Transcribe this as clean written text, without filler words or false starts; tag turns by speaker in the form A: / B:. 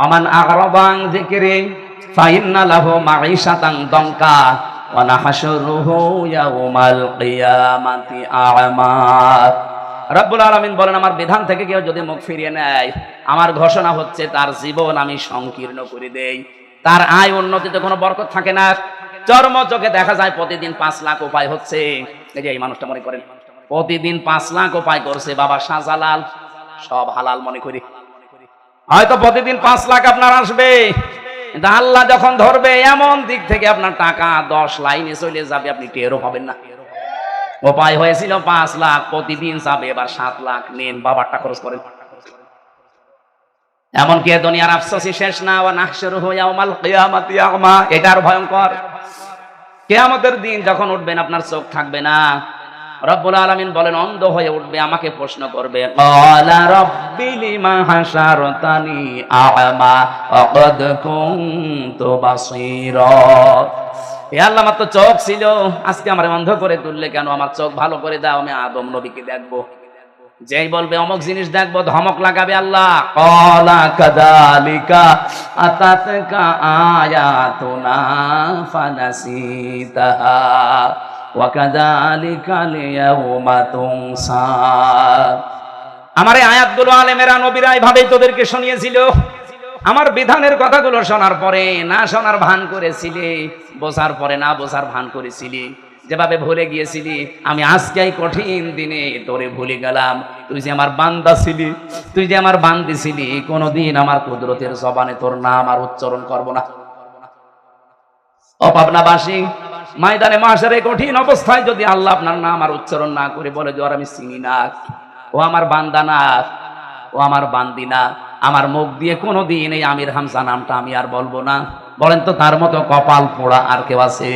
A: আমান আ'রাদা আন যিকরি ফাইন্না লাহু মাঈশাতান দানকা ওয়া নাহশুরুহু ইয়াওমাল কিয়ামাতি আ'মা। রব্বুল আলামিন বলেন, আমার বিধান থেকে কেউ যদি মুখ ফিরিয়ে নেয়, আমার ঘোষণা হচ্ছে তার জীবন আমি সংকীর্ণ করে দেই, তার আয় উন্নতিতে কোনো বরকত থাকে না। চর্ম চোখে দেখা যায় প্রতিদিন 5 লাখ উপায় হচ্ছে। এই যে এই মানুষটা মনে করেন প্রতিদিন 5 লাখ উপায় করছে, বাবা শাহজালাল, সব হালাল মনে করি। হয়তো প্রতিদিন 5 লাখ আপনার আসবে, কিন্তু আল্লাহ যখন ধরবে এমন দিক থেকে আপনার টাকা 10 লাইনে চলে যাবে, আপনি টেরও পাবেন না। উপায় হয়েছিল 5 লাখ, প্রতিদিন যাবে এবার 7 লাখ। নেন, বাবারটা খরচ করেন। এমনকি দুনিয়ার আফসোসই শেষ না। ওয়া নাহশুরুহু ইয়াওমাল কিয়ামাতি আ'মা, এটা আর ভয়ঙ্কর। কিয়ামতের দিন যখন উঠবেন আপনার চোখ থাকবে না। রব্বুল আলামিন বলেন, অন্ধ হয়ে উঠবে, আমাকে প্রশ্ন করবে, ক্বালা রাব্বি লিমা হাশারতানি আ'মা ওয়া ক্বাদ কুনতু বাসীরা। হে আল্লাহ, আমার তো চোখ ছিল, আজকে আমার অন্ধ করে তুললে কেন? আমার চোখ ভালো করে দাও, আমি আদম নবীকে দেখবো। যেই বলবে অমুক জিনিস দেখবো, ধমক লাগাবে আল্লাহ। ক্বালা কাযালিকা আতাতকা আয়াতুনা ফানাসিতাহা ওয়া কাযালিকা লিয়াউমা তুনসা। আমার এই আয়াতগুলো আলেমেরা নবীরা এইভাবেই তোদেরকে শুনিয়েছিল। আমার বিধানের কথাগুলো শোনার পরে না শোনার ভান করেছিলি, বোঝার পরে না বোঝার ভান করেছিলি, যেভাবে ভুলে গিয়েছিলি। আমি আজকে এই কঠিন দিনে তোরে ভুলে গেলাম। তুই যে আমার বান্দা ছিলি, তুই যে আমার বান্দি ছিলি, কোনোদিন আমার কুদরতের জবানে তোর নাম আর উচ্চারণ করব না। অপাবনাবাসী, ময়দানে মাশারে কঠিন অবস্থায় যদি আল্লাহ আপনার নাম আর উচ্চারণ না করে বলে যে ওর আমি চিনি না, ও আমার বান্দা না, ও আমার বান্দি না, আমার মুখ দিয়ে কোনোদিন এই আমির হামজা নামটা আমি আর বলবো না, বলেন তো তার মতো কপাল পোড়া আর কেউ আছে?